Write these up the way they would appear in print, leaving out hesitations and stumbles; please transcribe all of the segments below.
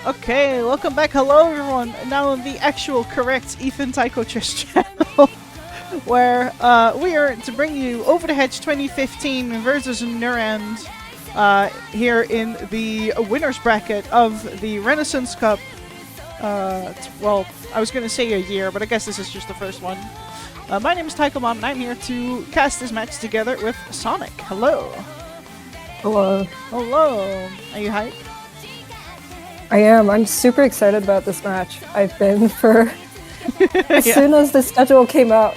Okay, welcome back. Hello, everyone. Now on the actual correct Ethan Tycho Chess channel, where we are to bring you Over the Hedge 2015 versus Nurend here in the winners bracket of the Renaissance Cup. Well, I was going to say a year, but I guess this is just the first one. My name is Tycho Mom, and I'm here to cast this match together with Sonic. Hello. Hello. Hello. Are you hyped? I am. I'm super excited about this match. I've been for as soon as the schedule came out.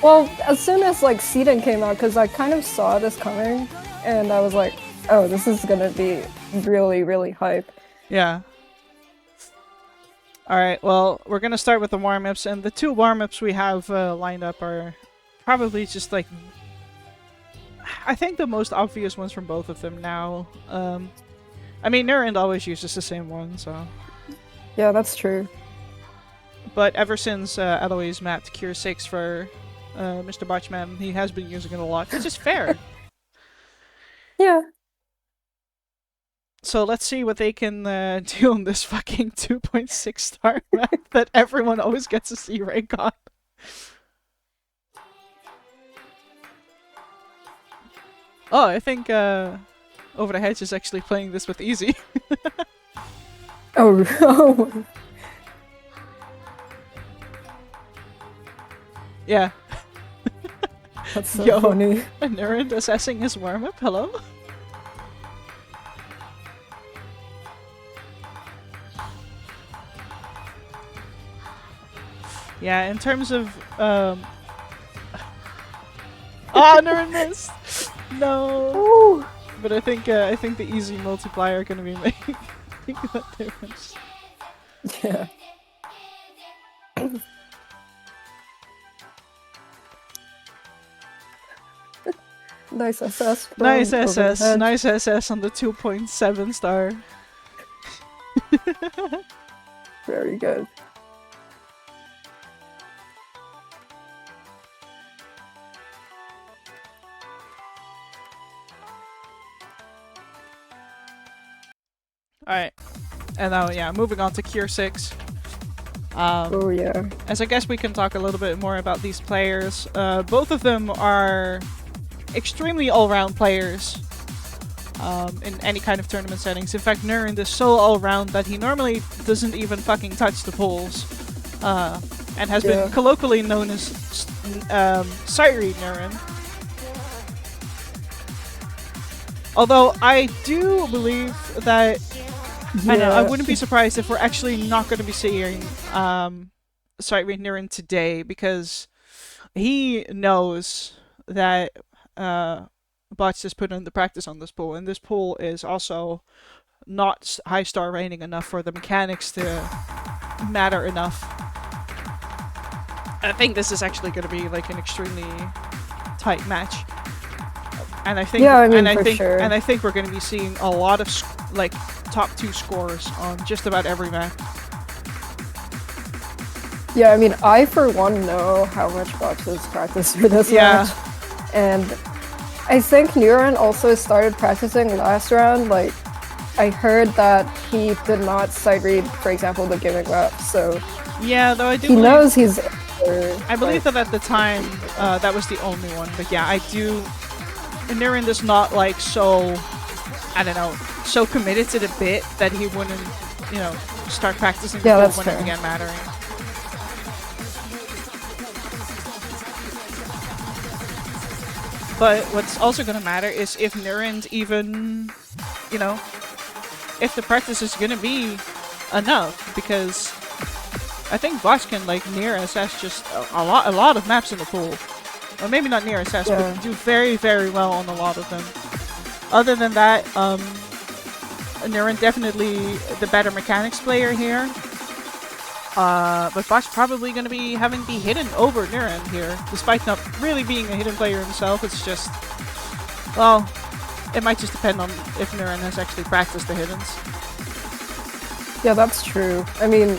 Well, as soon as like seeding came out, because I kind of saw this coming, and I was like, "Oh, this is gonna be really, really hype." Yeah. All right. Well, we're gonna start with the warm-ups, and the two warm-ups we have lined up are probably just like I think the most obvious ones from both of them now. I mean, Nurend always uses the same one, so. Yeah, that's true. But ever since Eloise mapped Cure 6 for Mr. Botchman, he has been using it a lot, which is fair. Yeah. So let's see what they can do on this fucking 2.6 star map that everyone always gets to see rank on. Oh, I think Over the Hedge is actually playing this with easy. Oh. Yeah. That's so funny. Nurend assessing his warm-up. Hello? Yeah, in terms of Nurend missed. No. Ooh. But I think the easy multiplier gonna be making that difference. Yeah. Nice SS. Nice SS. Nice SS on the 2.7 star. Very good. Alright. And now, yeah, moving on to Cure 6. Oh, yeah. As I guess we can talk a little bit more about these players. Both of them are extremely all-round players in any kind of tournament settings. In fact, Nurend is so all-round that he normally doesn't even fucking touch the pools. And has been colloquially known as sight read Nurend. Although I do believe that I wouldn't be surprised if we're actually not going to be seeing sight read Nurend today, because he knows that Botch has put in the practice on this pool, and this pool is also not high star rating enough for the mechanics to matter enough. I think this is actually going to be like an extremely tight match. And I think, sure. I think we're going to be seeing a lot of like top 2 scores on just about every map. Yeah, I mean, I for one know how much Botch has practiced for this match, and I think Nurend also started practicing last round. Like, I heard that he did not sight read, for example, the gimmick map. So yeah, though I do. He knows he's. I believe that at the time that was the only one, but yeah, I do. Nurend is not like so, I don't know, so committed to the bit that he wouldn't, you know, start practicing the when it began mattering. But what's also going to matter is if Nurend even, you know, if the practice is going to be enough, because I think Botch can like near assess just a lot of maps in the pool. Or maybe not near assess, but do very, very well on a lot of them. Other than that, Nurend definitely the better mechanics player here. But Botch probably going to be having the hidden over Nurend here, despite not really being a hidden player himself. It's just, well, it might just depend on if Nurend has actually practiced the hiddens. Yeah, that's true. I mean,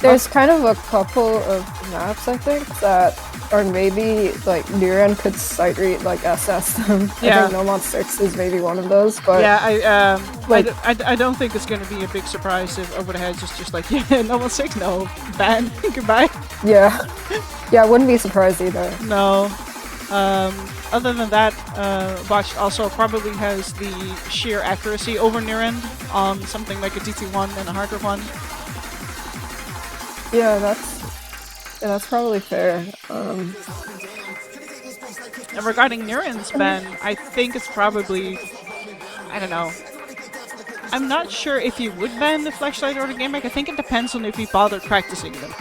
there's kind of a couple of maps, I think, that or maybe like Nurend could sight read like SS them. Yeah. I think Nomad 6 is maybe one of those, but Yeah, like I don't think it's gonna be a big surprise if Overhead is just like, yeah, no one 6, no, ban, goodbye. yeah, yeah, I wouldn't be surprised either. No. Other than that, Botch also probably has the sheer accuracy over Nurend on something like a DT1 and a harder one. Yeah, that's probably fair. And regarding Nurend's ban, I think it's probably, I don't know. I'm not sure if he would ban the flashlight or the game mic. I think it depends on if he bothered practicing them.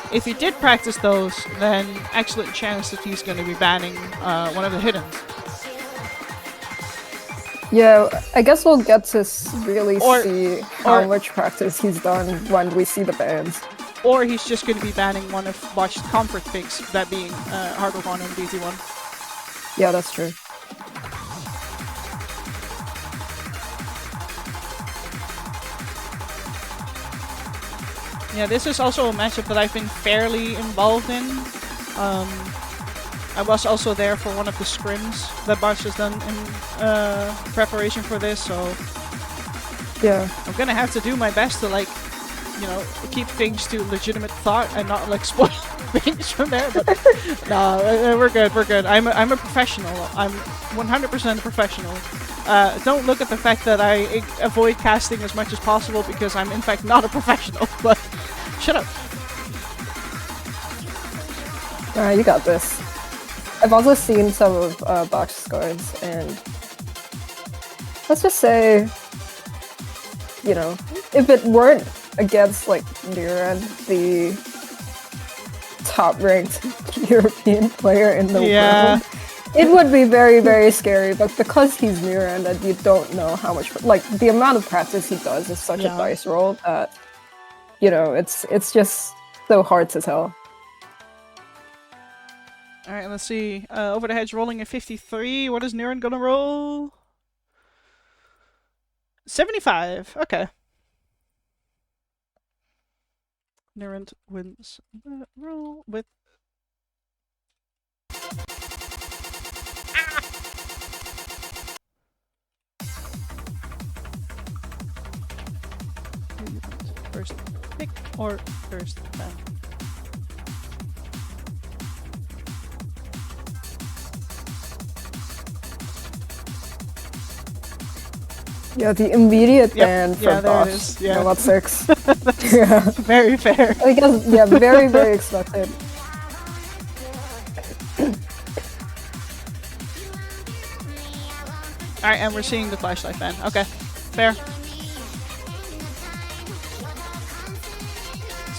If he did practice those, then excellent chance that he's going to be banning one of the hiddens. Yeah, I guess we'll get to really see how much practice he's done when we see the bans. Or he's just going to be banning one of Botch's comfort picks, that being Hardware 1 and DT1. Yeah, that's true. Yeah, this is also a matchup that I've been fairly involved in. I was also there for one of the scrims that Botch has done in preparation for this, so yeah, I'm gonna have to do my best to, like, you know, keep things to legitimate thought and not like spoil things from there. But no, we're good. We're good. I'm a professional. I'm 100% a professional. Don't look at the fact that I avoid casting as much as possible because I'm in fact not a professional. But shut up. You got this. I've also seen some of Botch's scores, and let's just say, you know, if it weren't against like Nurend, the top-ranked European player in the world, it would be very, very scary. But because he's Nurend and you don't know how much, like the amount of practice he does is such a dice roll that, you know, it's just so hard to tell. All right, let's see. Over the hedge rolling at 53. What is Nurend gonna roll? 75. Okay. Nurend wins the roll with... First pick or first ban? Yeah, the immediate ban for Botch. Yeah, Nomad 6. Yeah. Very fair. I guess, yeah, very, very expected. Alright, and we're seeing the flashlight ban. Okay, fair.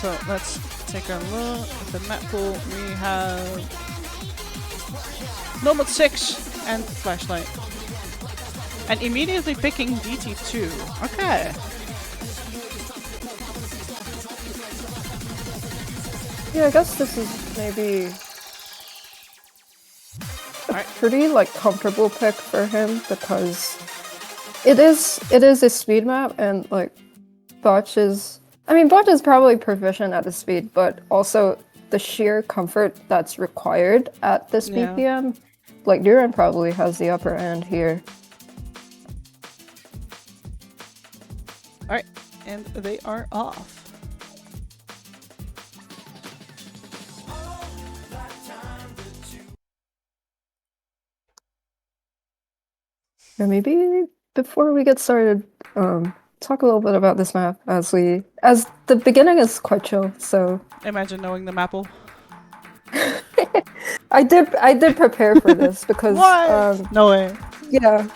So let's take a look at the map pool. We have Nomad 6 and flashlight. And immediately picking DT2. Okay. Yeah, I guess this is maybe a pretty like comfortable pick for him because it is a speed map, and like Botch is probably proficient at the speed, but also the sheer comfort that's required at this BPM. Like Nurend probably has the upper end here. Alright, and they are off. Yeah, maybe before we get started, talk a little bit about this map as the beginning is quite chill, so imagine knowing the mapple. I did prepare for this because no way. Yeah.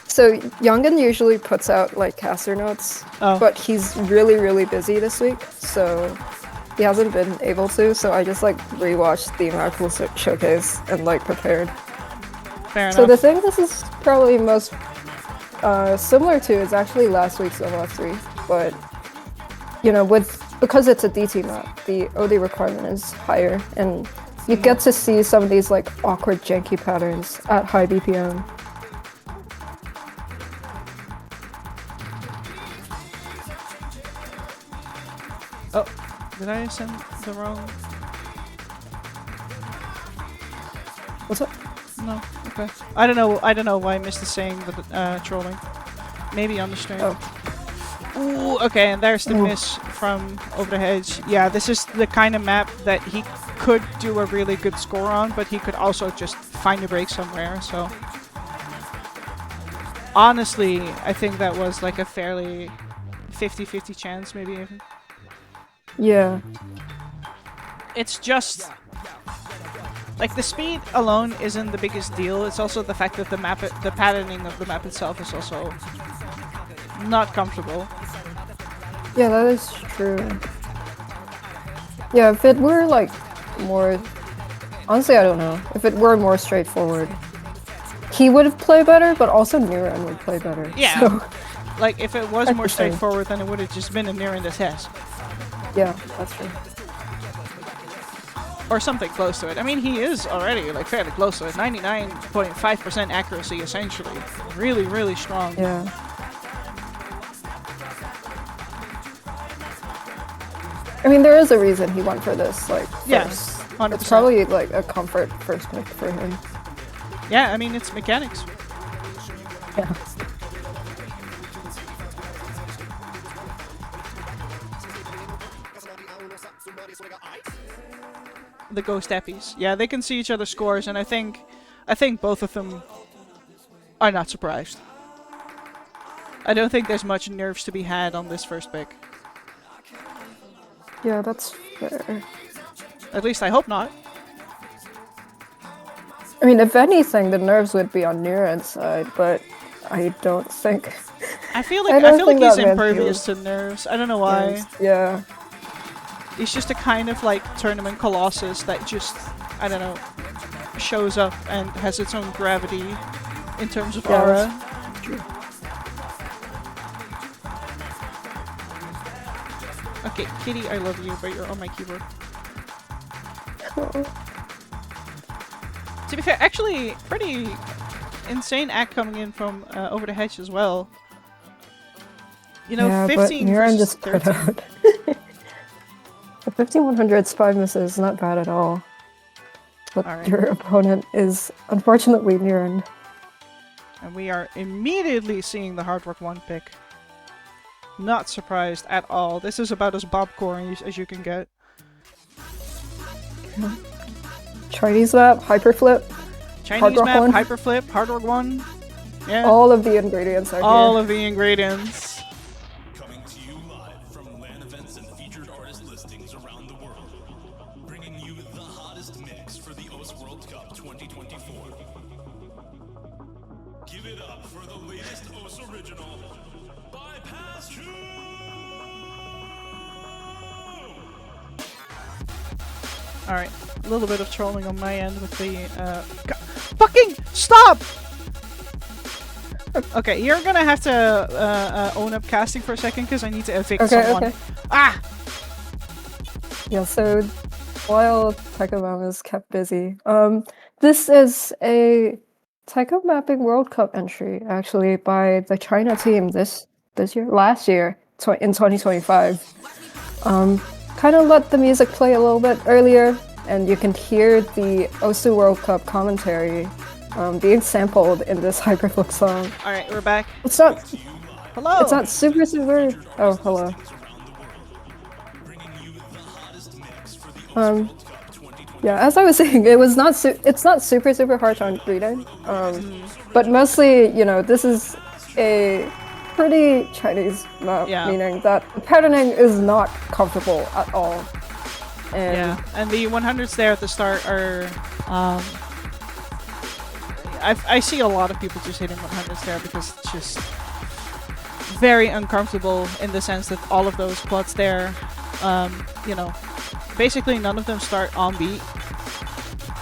So Youngin usually puts out like caster notes, but he's really, really busy this week, so he hasn't been able to. So I just like rewatched the Miracle Showcase and like prepared. Fair enough. So the thing this is probably most similar to is actually last week's LF3, but you know, because it's a DT map, the OD requirement is higher, and you get to see some of these like awkward janky patterns at high BPM. Oh, did I send the wrong? What's up? No. Okay. I don't know. I don't know why I missed the saying, but trolling. Maybe on the stream. Oh. Ooh, okay, and there's the Ooh. miss from Over the Hedge. Yeah, this is the kind of map that he could do a really good score on, but he could also just find a break somewhere, so... Honestly, I think that was like a fairly 50-50 chance, maybe even. Yeah. It's just... Like, the speed alone isn't the biggest deal, it's also the fact that the patterning of the map itself is also not comfortable. Yeah, that is true. Yeah, if it were like more... Honestly, I don't know. If it were more straightforward, he would have played better, but also Nurend would play better. Yeah. So, like, if it was more the same. straightforward, then it would have just been a Nurend test. yeah, that's true. Or something close to it. I mean, he is already, like, fairly close to it. 99.5% accuracy, essentially. Really, really strong. Yeah. I mean, there is a reason he went for this, like, first. Yeah, 100%. It's probably, like, a comfort first pick for him. Yeah, I mean, it's mechanics. Yeah. The ghost appies. Yeah, they can see each other's scores, and I think both of them are not surprised. I don't think there's much nerves to be had on this first pick. Yeah, that's fair. At least I hope not. I mean, if anything, the nerves would be on Nurend's side, but I don't think... I feel like he's that man impervious to nerves. I don't know why. Yeah. He's just a kind of like tournament colossus that just, I don't know, shows up and has its own gravity in terms of aura. That's true. Okay, Kitty, I love you, but you're on my keyboard. Oh. To be fair, actually, pretty insane act coming in from Over the Hedge as well. You know, yeah, 15 but Nurend versus just put 13. out. The 15-100 5 misses is not bad at all. But All right. your opponent is unfortunately Nurend. And we are immediately seeing the Hard Rock 1 pick. Not surprised at all. This is about as bobcore as you can get. Chinese map, hyperflip. Chinese map, 1. hyperflip, Hard Rock 1. Yeah. All of the ingredients are All here. of the ingredients. Coming to you live from LAN events and featured artist listings around the world. Bringing you the hottest mix for the OS World Cup 2024. Give it up for the latest OS original, Bypass 2! Alright, a little bit of trolling on my end with the, fucking stop! Okay, you're gonna have to, own up casting for a second, because I need to evict someone. Okay. Ah! Yeah, so while Taiko is kept busy, this is a Taiko Mapping World Cup entry, actually, by the China team last year, in 2025. Kind of let the music play a little bit earlier, and you can hear the OSU World Cup commentary being sampled in this hyperflip song. Alright, we're back. It's not Hello! It's not super. Oh, hello. Yeah, as I was saying, it's not super hard on reading. But mostly, you know, this is a pretty Chinese map, meaning that the patterning is not comfortable at all. And yeah, and the 100s there at the start are, I see a lot of people just hitting 100s there because it's just very uncomfortable in the sense that all of those plots there, you know, basically none of them start on beat.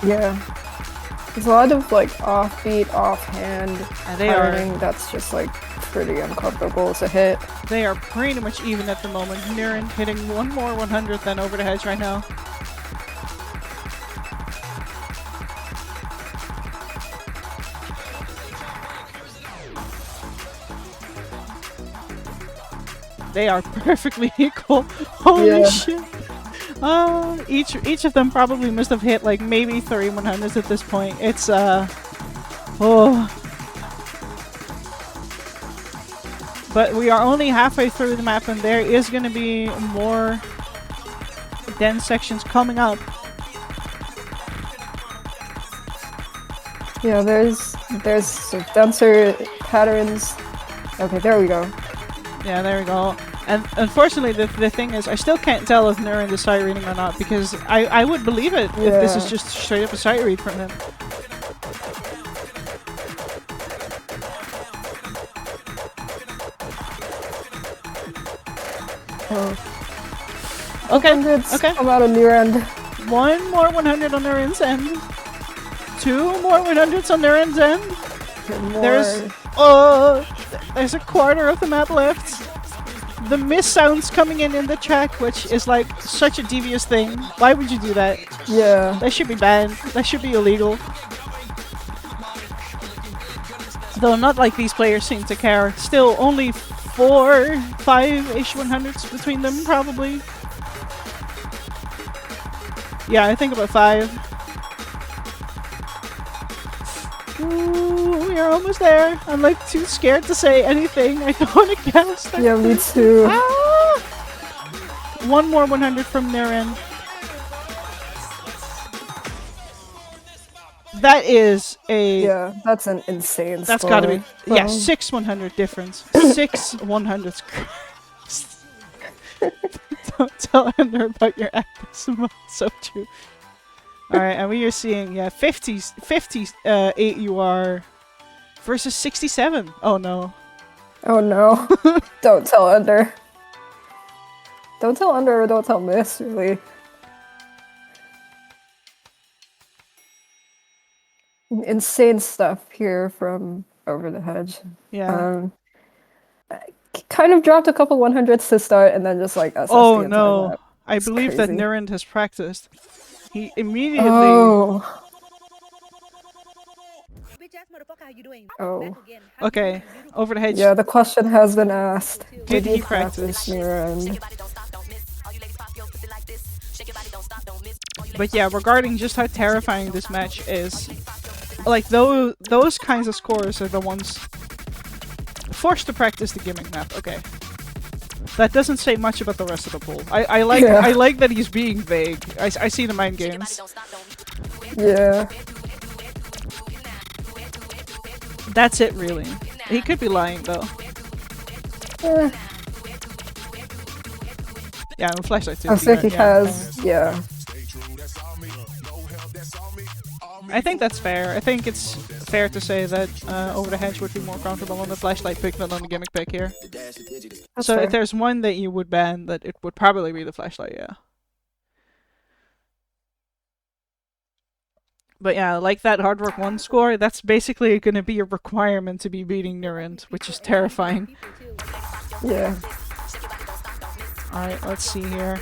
Yeah. There's a lot of like offbeat, offhand patterning that's just like pretty uncomfortable to hit. They are pretty much even at the moment. Nurend hitting one more 100 than Over the Hedge right now. They are perfectly equal. Holy shit. Each of them probably must have hit like maybe 3 100s at this point. It's But we are only halfway through the map, and there is going to be more dense sections coming up. Yeah, there's denser patterns. Okay, there we go. Yeah, there we go. And unfortunately, the thing is, I still can't tell if Nurend is sight reading or not, because I would believe it if this is just straight up a sight read from him. Okay, okay. I'm out of Nurend. 1 more 100 on Nurend's end. 2 more 100s on Nurend's end. There's a quarter of the map left. The miss sounds coming in the chat, which is like such a devious thing. Why would you do that? Yeah. That should be banned. That should be illegal. Though not like these players seem to care. Still only 4, 5-ish 100s between them, probably. Yeah, I think about 5. Ooh, we are almost there. I'm like too scared to say anything. I don't want to guess. Yeah, me too. Ah! 1 more 100 from their end. That is a... Yeah, that's an insane That's score. gotta be... Yeah, 6 100 difference. 6 100s. Don't tell Ender about your active. So true. Alright, and we are seeing, yeah, 58 UR versus 67. Oh no. Oh no. Don't tell Under. Don't tell Under or don't tell Miss, really. Insane stuff here from Over the Hedge. Yeah. Kind of dropped a couple 100s to start and then just like SS Oh the entire no. map. I believe that crazy. Nurend has practiced. He immediately... Oh. Okay, Over the Hedge. Yeah, the question has been asked. Did he you practice Nurend? But yeah, regarding just how terrifying this match is, like those kinds of scores are the ones forced to practice the gimmick map. Okay, that doesn't say much about the rest of the pool. I like that he's being vague. I see the mind games. Yeah. That's it, really. He could be lying though. Eh, Yeah, and flashlight too. I think he has. Yeah. I think that's fair. I think it's fair to say that Over the Hedge would be more comfortable on the flashlight pick than on the gimmick pick here. That's So fair. if there's one that you would ban, that it would probably be the flashlight, yeah. But yeah, like that hard work 1 score, that's basically going to be a requirement to be beating Nurend, which is terrifying. Yeah. Alright, let's see here.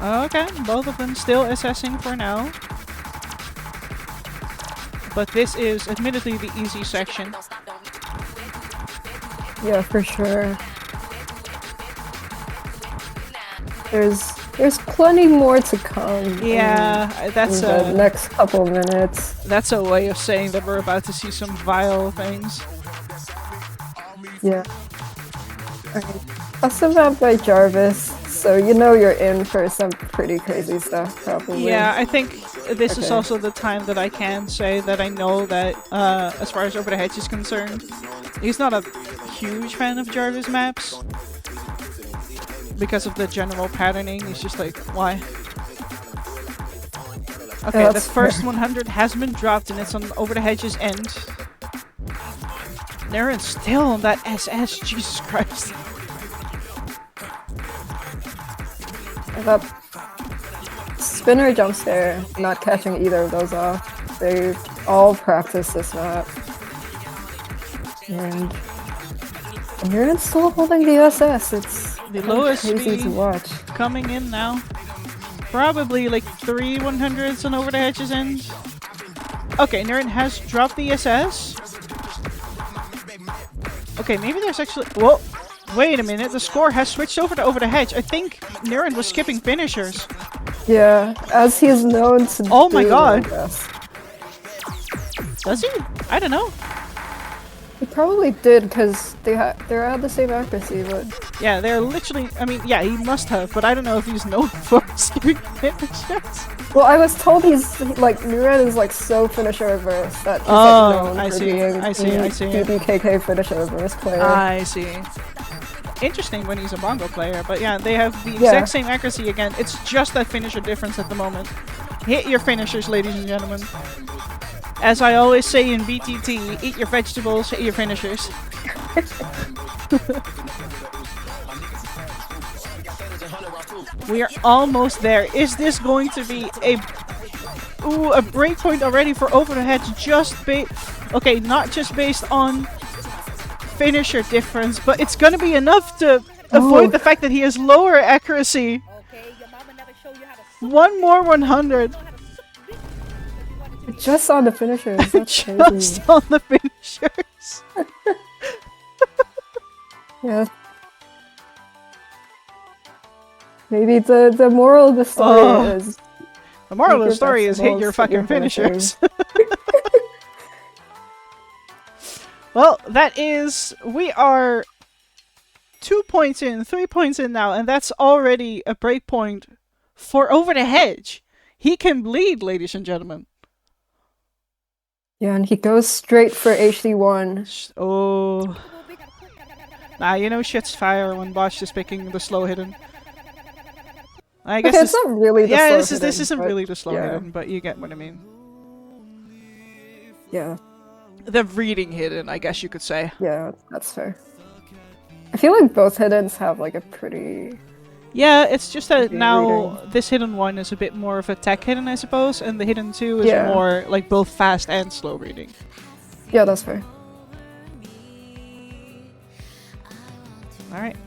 Okay, both of them still assessing for now. But this is admittedly the easy section. Yeah, for sure. There's plenty more to come. Yeah, that's in the next couple minutes. That's a way of saying that we're about to see some vile things. Yeah. Okay. Custom map by Jarvis, so you know you're in for some pretty crazy stuff, probably. Yeah, I think this is also the time that I can say that I know that, as far as Over the Hedge is concerned, he's not a huge fan of Jarvis maps. Because of the general patterning, he's just like, why? Okay, Yeah, the first 100 has been dropped and it's on Over the Hedge's end. Nuren's still on that SS, Jesus Christ. That spinner jump scare, not catching either of those off. They all practice this map. And Nuren's still holding the SS. It's The lowest crazy to speed watch. coming in now. Probably like 3 100s on Over the Hedge's end. Okay, Nurend has dropped the SS. Okay, maybe there's actually... Whoa! Wait a minute, the score has switched over the hedge. I think Nurend was skipping finishers. Yeah, as he's known to Oh do, my god. I guess. Does he? I don't know. He probably did, because they're at the same accuracy, but... Yeah, they're literally... I mean, yeah, he must have, but I don't know if he's known for skipping finishers. Well, I was told he's, like, Nurend is, like, so finisher averse that he's, Oh, like, known I for see, being I see, I see. BBKK finisher averse player. I see. Interesting when he's a bongo player, but yeah, they have the exact same accuracy again. It's just that finisher difference at the moment. Hit your finishers, ladies and gentlemen. As I always say in BTT, eat your vegetables, hit your finishers. We are almost there. Is this going to be a breakpoint already for Overdahedge? Okay, not just based on finisher difference, but it's gonna be enough to avoid the fact that he has lower accuracy. One more 100. Just on the finishers. That's Just crazy. on the finishers. Yeah. Maybe the moral of the story is... The moral of Hit the your story is hit your vegetables, hit your fucking finishers. Well, that is... We are 2 points in, 3 points in now, and that's already a breakpoint for Overdahedge. He can bleed, ladies and gentlemen. Yeah, and he goes straight for HD1. Oh. Nah, you know shit's fire when Bosch is picking the slow hidden. I guess Okay, it's not really the slow this hidden, isn't but really the slow yeah. hidden, but you get what I mean. Yeah. The reading hidden, I guess you could say. Yeah, that's fair. I feel like both hiddens have like a pretty... Yeah, it's just that Okay, now reading. this hidden one is a bit more of a tech hidden, I suppose, and the hidden 2 is more like both fast and slow reading. Yeah, that's fair. Alright.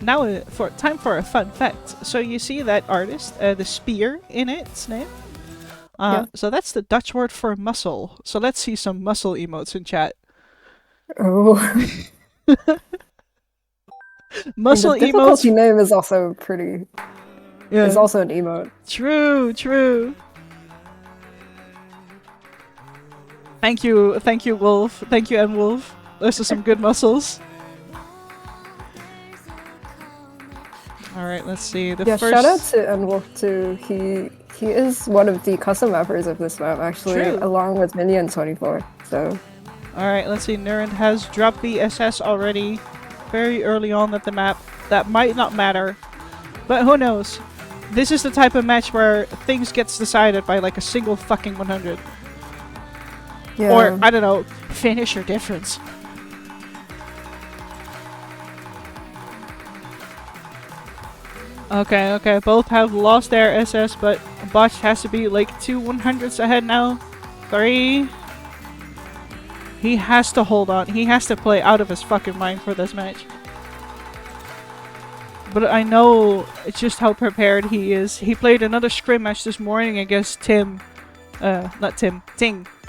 Now time for a fun fact. So you see that artist, the spear in its name? So that's the Dutch word for muscle. So let's see some muscle emotes in chat. Oh. Muscle the difficulty emotes. name is also pretty... Yeah. It's also an emote. True, true. Thank you, Wolf. Thank you, M Wolf. Those are some good muscles. Alright, let's see. The first... shout out to Unwolf too. He is one of the custom mappers of this map, actually, True. along with Minion24. So, Alright, let's see. Nurend has dropped the SS already very early on at the map. That might not matter, but who knows? This is the type of match where things gets decided by like a single fucking 100. yeah. Or, I don't know, finisher difference. Okay, both have lost their SS, but Botch has to be like 2 100s ahead now. 3. He has to hold on. He has to play out of his fucking mind for this match. But I know just how prepared he is. He played another scrim match this morning against Ting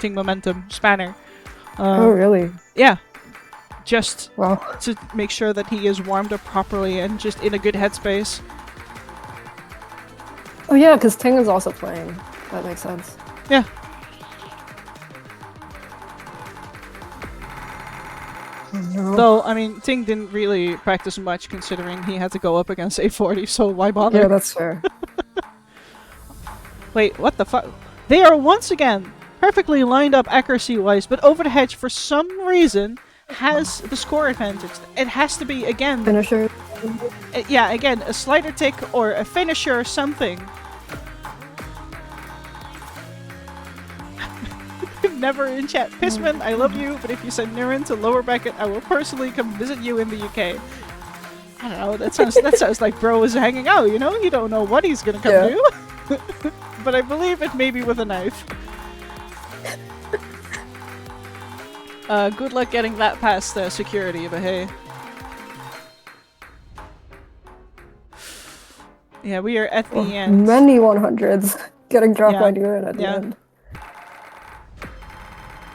Momentum, Spanner. Oh, really? Yeah. Just Wow. to make sure that he is warmed up properly and just in a good headspace. Oh yeah, because Ting is also playing. That makes sense. Yeah. No. Though, I mean, Ting didn't really practice much considering he had to go up against 840, so why bother? Yeah, that's fair. Wait, what the fuck? They are once again perfectly lined up accuracy-wise, but Overdahedge, for some reason, has the score advantage. It has to be, again... Finisher. Yeah, again, a slider tick or a finisher or something. Never in chat. Pissman, I love you, but if you send Nurend to lower bracket, I will personally come visit you in the UK. I don't know, that sounds like bro is hanging out, you know? You don't know what he's gonna come do. But I believe it may be with a knife. Good luck getting that past security, but hey. Yeah, we are at the end. Many 100s. getting dropped Yeah. by Nurend at the Yeah. end.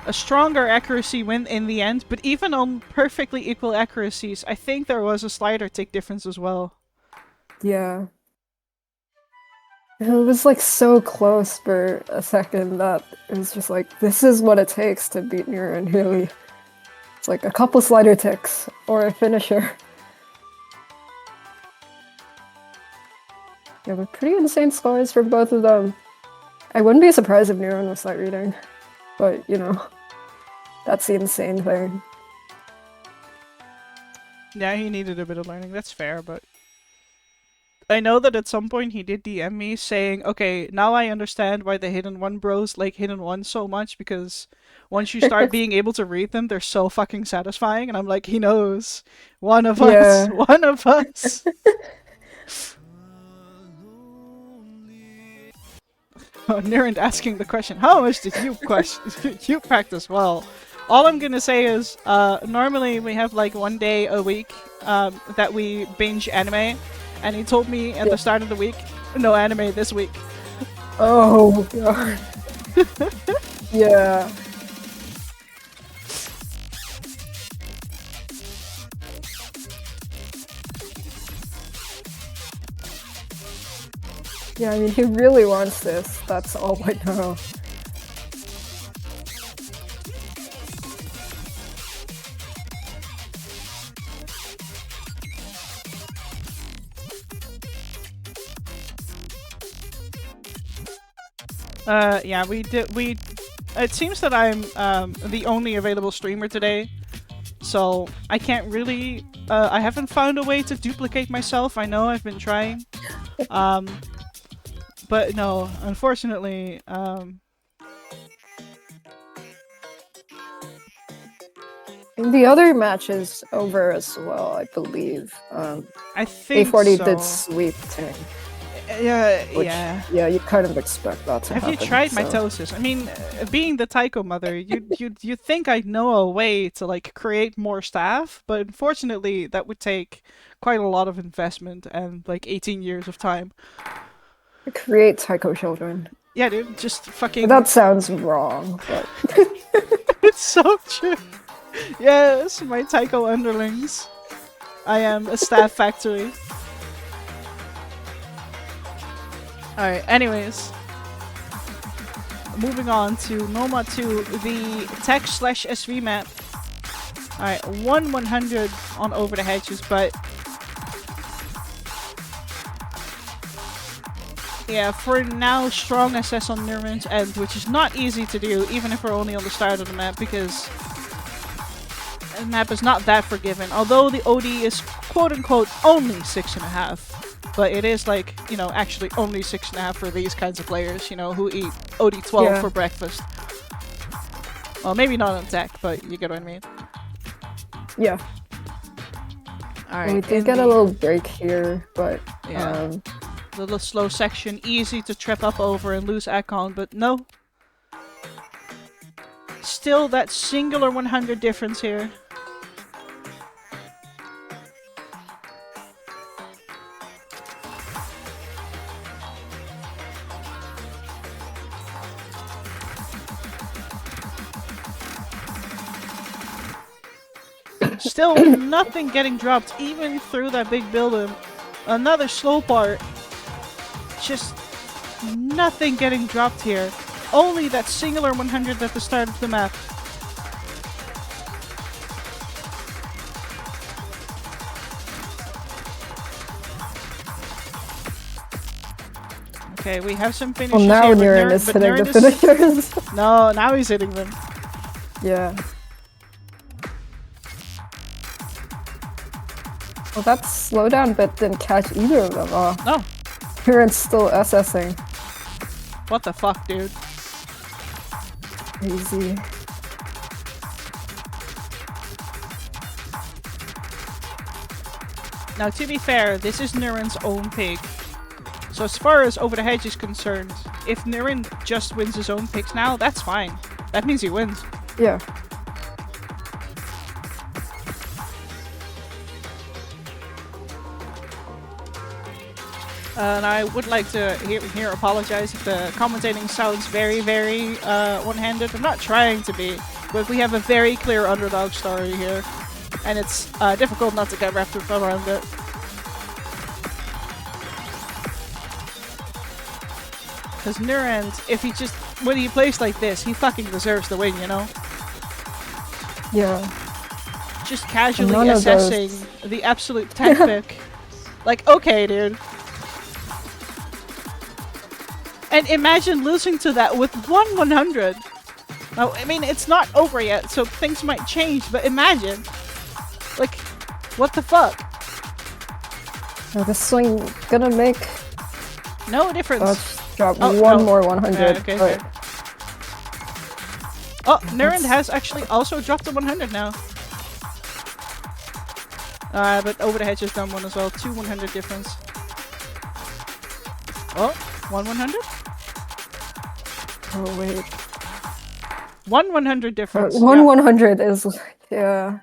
A stronger accuracy win in the end, but even on perfectly equal accuracies, I think there was a slider tick difference as well. Yeah. It was like so close for a second that it was just like, this is what it takes to beat Nurend, really. It's like a couple slider ticks or a finisher. Yeah, but pretty insane scores for both of them. I wouldn't be surprised if Nurend was sight reading, but you know, that's the insane thing. Yeah, he needed a bit of learning. That's fair, but I know that at some point he did DM me saying, okay, now I understand why the Hidden One bros like Hidden One so much, because once you start being able to read them, they're so fucking satisfying. And I'm like, he knows. One of us. Yeah. One of us. Oh, Nurend asking the question, how much did you you practice well? All I'm gonna say is, normally we have like 1 day a week that we binge anime, and he told me at the start of the week, no anime this week. Oh god. Yeah. Yeah, I mean, he really wants this. That's all I know. Yeah, we it seems that I'm the only available streamer today, so I can't really I haven't found a way to duplicate myself. I know I've been trying. But no, unfortunately, The other match is over as well, I believe. I think A40 so. did sweep Ting. Which, Yeah. yeah, you kind of expect that to Have happen. you tried so. mitosis? I mean, being the Taiko mother, you think I'd know a way to like create more staff, but unfortunately, that would take quite a lot of investment and like 18 years of time. Create Taiko children. Yeah, dude, just fucking. That sounds wrong, but It's so true. Yes, my Taiko underlings. I am a staff factory. Alright, anyways. Moving on to Noma 2, the tech/SV map. Alright, 100 on over the hedges, but yeah, for now, strong SS on Nurend's end, which is not easy to do, even if we're only on the start of the map, because the map is not that forgiving. Although the OD is quote-unquote only 6.5. But it is like, you know, actually only 6.5 for these kinds of players, you know, who eat OD 12 for breakfast. Well, maybe not on tech, but you get what I mean. yeah. Alright. We did get a little break here, but Yeah. Little slow section, easy to trip up over and lose Akon, but no. Still that singular 100 difference here. Still nothing getting dropped, even through that big building. Another slow part. Just nothing getting dropped here. Only that singular 100 at the start of the map. Okay, we have some finishes well, now here, Nurend is but hitting the Nurend is... finishers. No, now he's hitting them. Yeah. Well, that slowdown bit didn't catch either of them. Oh, No. Nurend's still SSing. What the fuck, dude? Crazy. Now, to be fair, this is Nurend's own pick. So as far as Over the Hedge is concerned, if Nurend just wins his own picks now, that's fine. That means he wins. Yeah. And I would like to here apologize if the commentating sounds very, very one-handed. I'm not trying to be, but we have a very clear underdog story here, and it's difficult not to get wrapped around it. Because Nurend, if he just, when he plays like this, he fucking deserves the win, you know? Yeah. Just casually assessing the absolute tactic. Like, okay, dude. And imagine losing to that with 1/100. Now, I mean, it's not over yet, so things might change, but imagine. Like, what the fuck? Oh, this swing gonna make... No difference. Let's drop one more 100. Yeah, okay, okay. Oh, Nurend has actually also dropped a 100 now. But Overdahedge has done one as well. 2 100 difference. Oh, 1 100? Oh, wait. 1 100 difference. 1 yeah. 100 is... Yeah.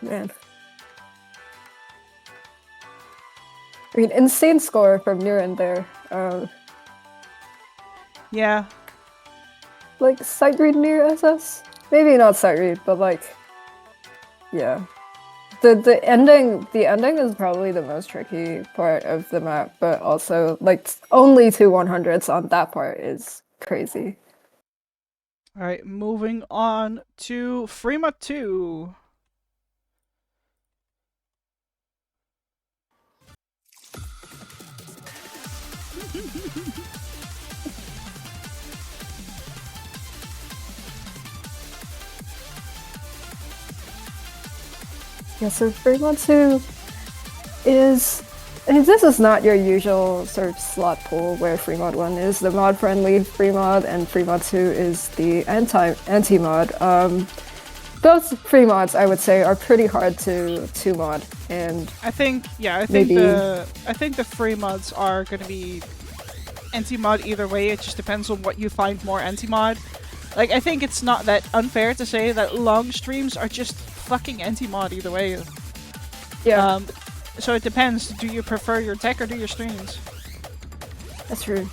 Man. I mean, insane score from Nurend there. Yeah. Like, sight read near SS? Maybe not sight read, but like... Yeah. The ending is probably the most tricky part of the map, but also, like, only 2 100s on that part is crazy. Alright, moving on to Fremont 2. Yeah, so Fremont 2 is... I mean, this is not your usual sort of slot pool where Fremont 1 is the mod-friendly Fremont and Fremont 2 is the anti-mod. Both Fremonts, I would say, are pretty hard to mod, and I think maybe... the free mods are gonna be anti-mod either way. It just depends on what you find more anti-mod. Like, I think it's not that unfair to say that long streams are just fucking anti-mod either way. Yeah. So it depends. Do you prefer your tech or do your streams? That's true.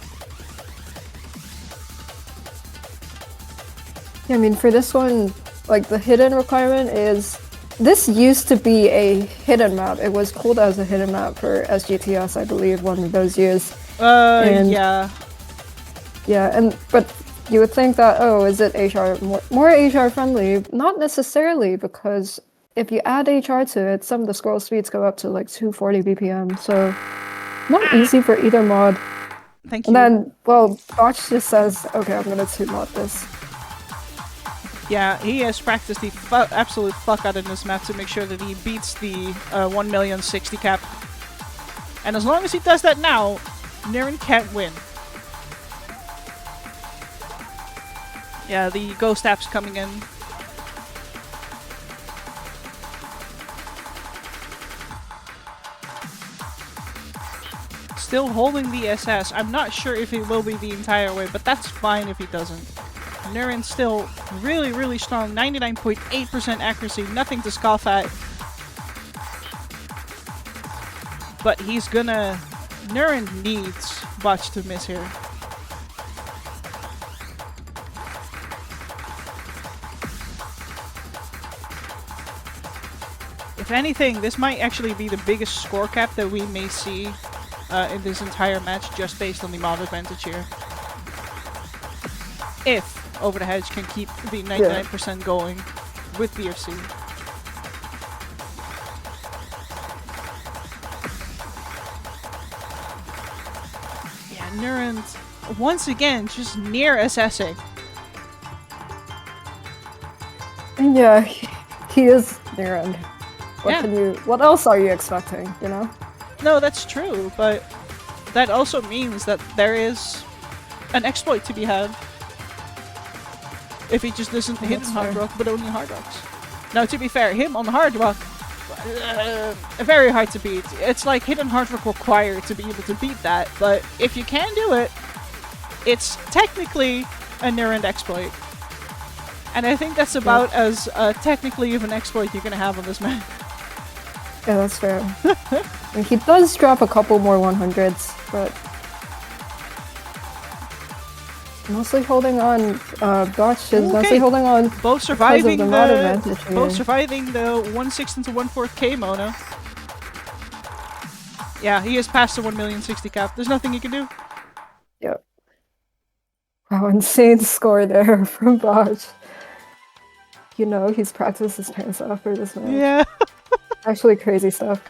Yeah, I mean, for this one, like, the hidden requirement is... This used to be a hidden map. It was called as a hidden map for SGTS, I believe, one of those years. Yeah. Yeah, but you would think that, oh, is it HR more HR friendly? Not necessarily, because if you add HR to it, some of the scroll speeds go up to like 240 BPM, so not easy for either mod. Thank you. And then, well, Botch just says, okay, I'm gonna 2-mod this. Yeah, he has practiced the absolute fuck out of this map to make sure that he beats the 1,060,000 cap. And as long as he does that now, Nurend can't win. Yeah, the ghost app's coming in. Still holding the SS. I'm not sure if he will be the entire way, but that's fine if he doesn't. Nurend still really, really strong. 99.8% accuracy. Nothing to scoff at. But he's gonna... Nurend needs Botch to miss here. If anything, this might actually be the biggest score cap that we may see in this entire match, just based on the mod advantage here. If Overdahedge can keep the 99% going with BFC. Yeah, Nurend, once again, just near assessing. Yeah, he is Nurend. What else are you expecting, you know? No, that's true, but that also means that there is an exploit to be had. If he just doesn't hit on hard rock, but only hard rocks. Now, to be fair, him on hard rock, very hard to beat. It's like hidden hard rock required to be able to beat that, but if you can do it, it's technically a Nurend exploit. And I think that's about as technically of an exploit you can have on this map. Yeah, that's fair. I mean, he does drop a couple more 100s, but mostly holding on. Botch is mostly holding on. Both surviving the mod advantage here. both surviving the 1/6 into 1/4 K mono. Yeah, he is past the 1,060,000 cap. There's nothing he can do. Yep. Wow, insane score there from Botch. You know, he's practiced his pants off for this match. Yeah. Actually crazy stuff.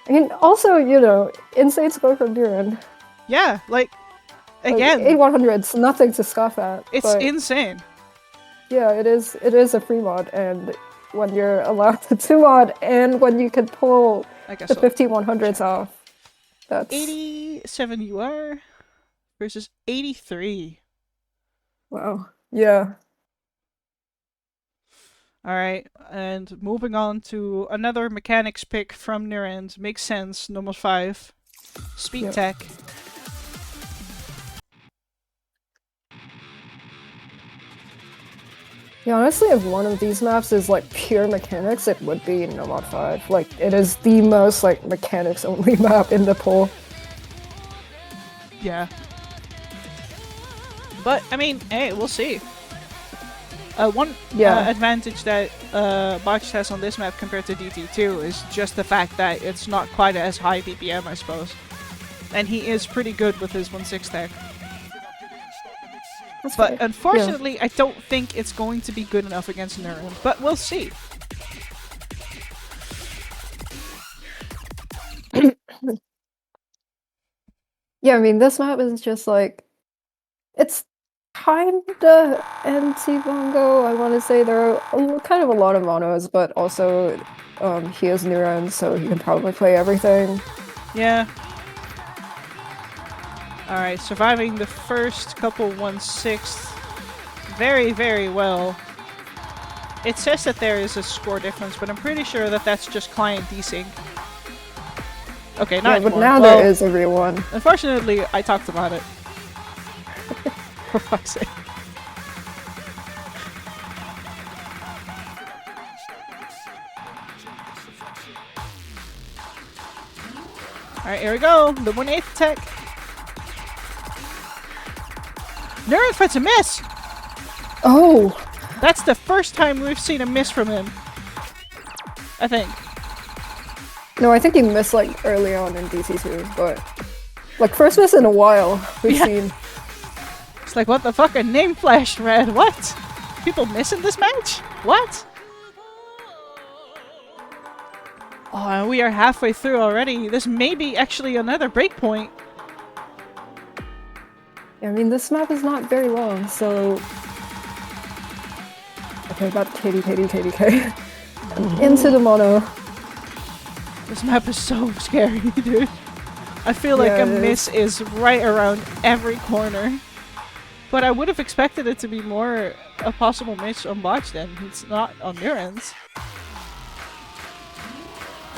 I mean, also, you know, insane score from Nurend. Yeah, like, again. 8/100's nothing to scoff at. It's insane. Yeah, it is a free mod, and when you're allowed to 2-mod, and when you can pull the 15/100s off, that's... 87 UR versus 83. Wow. Yeah. Alright, and moving on to another mechanics pick from Nurend. Makes sense, number 5. Speed tech. Yeah, honestly, if one of these maps is like pure mechanics, it would be Nomad 5. Like, it is the most like mechanics-only map in the pool. Yeah. But, I mean, hey, we'll see. One advantage that Botch has on this map compared to DT2 is just the fact that it's not quite as high BPM, I suppose. And he is pretty good with his 1/6 tech. But unfortunately, I don't think it's going to be good enough against Nurend. But we'll see. Yeah, I mean, this map is just like... It's kinda anti-bongo. I want to say there are kind of a lot of monos, but also he is Nurend, so he can probably play everything. Yeah. Alright, surviving the first couple 1/6 very, very well. It says that there is a score difference, but I'm pretty sure that that's just client desync. Okay, not anymore. But now there is a real one. Unfortunately, I talked about it. For fuck's sake. Alright, here we go. The 1/8 attack. Nurend finds a miss! Oh! That's the first time we've seen a miss from him. I think. No, I think he missed like early on in DT2, but like first miss in a while we've seen. It's like, what the fuck? A name flashed red. What? People miss in this match? What? Oh, and we are halfway through already. This may be actually another breakpoint. I mean, this map is not very long, so... Okay, about KDK. Into the mono. This map is so scary, dude. I feel like a miss is right around every corner. But I would have expected it to be more a possible miss on Botch then. It's not on Nurend's.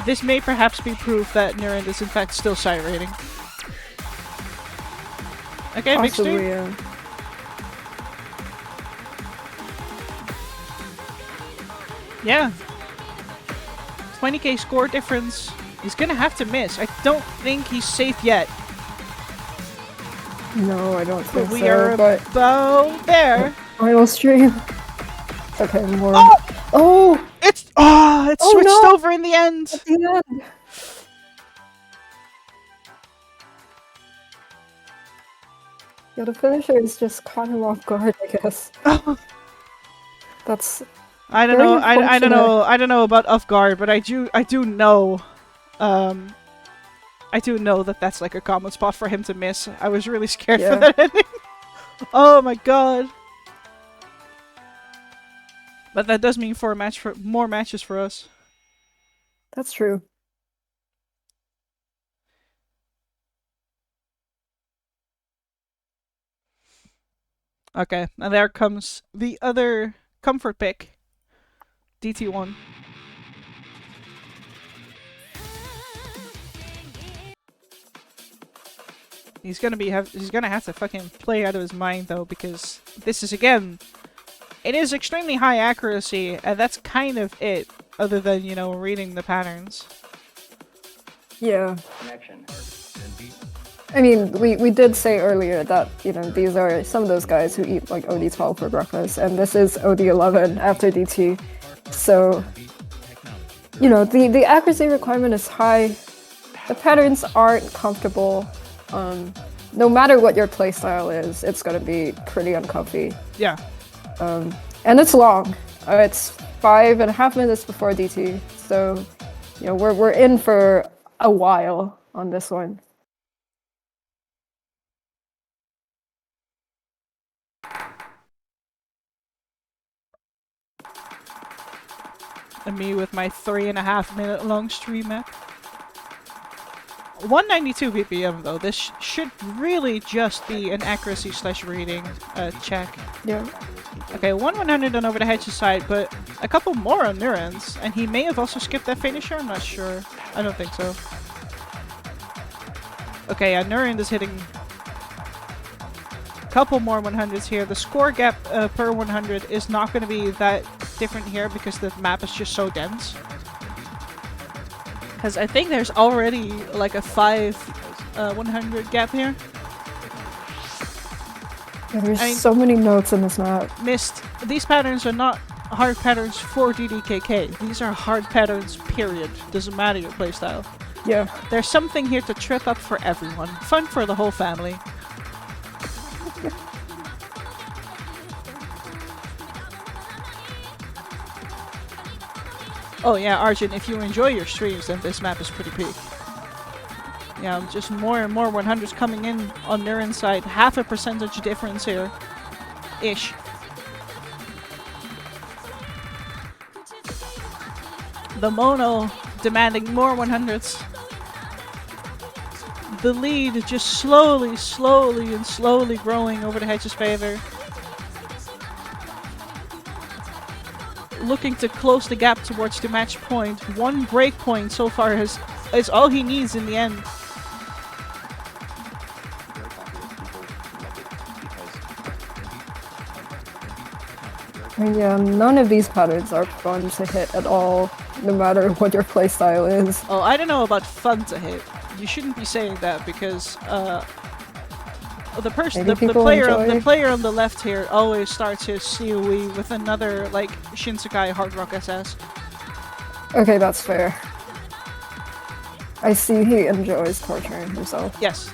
This may perhaps be proof that Nurend is in fact still shy rating. Okay, big stream. Yeah. 20k score difference. He's gonna have to miss. I don't think he's safe yet. No, I don't think we so. are about there. Final stream. Okay, more. Oh! It switched over in the end. At the end. Yeah, the finisher is just caught him off guard, I guess. That's... I don't know. I don't know. I don't know about off guard, but I do know. I do know that that's like a common spot for him to miss. I was really scared for that ending. Oh my god. But that does mean more matches for us. That's true. Okay, and there comes the other comfort pick. DT1. He's gonna have to fucking play out of his mind though, because this is again, it is extremely high accuracy, and that's kind of it. Other than reading the patterns. Yeah. I mean, we did say earlier that these are some of those guys who eat like OD12 for breakfast, and this is OD11 after DT. So, the accuracy requirement is high. The patterns aren't comfortable. No matter what your playstyle is, it's gonna be pretty uncomfy. Yeah. And it's long. It's 5.5 minutes before DT, so we're in for a while on this one. And me with my 3.5 minute long stream map. 192 BPM though. This should really just be an accuracy / reading check. Yeah. Okay, 100 on over the hedge's side, but a couple more on Nurend's, and he may have also skipped that finisher. I'm not sure. I don't think so. Okay, yeah, Nurend is hitting a couple more 100s here. The score gap per 100 is not going to be that different here because the map is just so dense. Because I think there's already like a 100 gap here. Yeah, there's so many notes in this map. Missed. These patterns are not hard patterns for DDKK. These are hard patterns, period. Doesn't matter your playstyle. Yeah. There's something here to trip up for everyone. Fun for the whole family. Oh yeah, Arjun, if you enjoy your streams, then this map is pretty peak. Yeah, just more and more 100s coming in on Nurend's side. 0.5% difference here. Ish. The mono demanding more 100s. The lead just slowly growing over the hedge's favor. Looking to close the gap towards the match point. One break point so far is all he needs in the end. And yeah, none of these patterns are fun to hit at all, no matter what your playstyle is. Oh, I don't know about fun to hit. You shouldn't be saying that because the player on the left here always starts his COE with another like Shinsekai Hard Rock SS. Okay, that's fair. I see he enjoys torturing himself. Yes.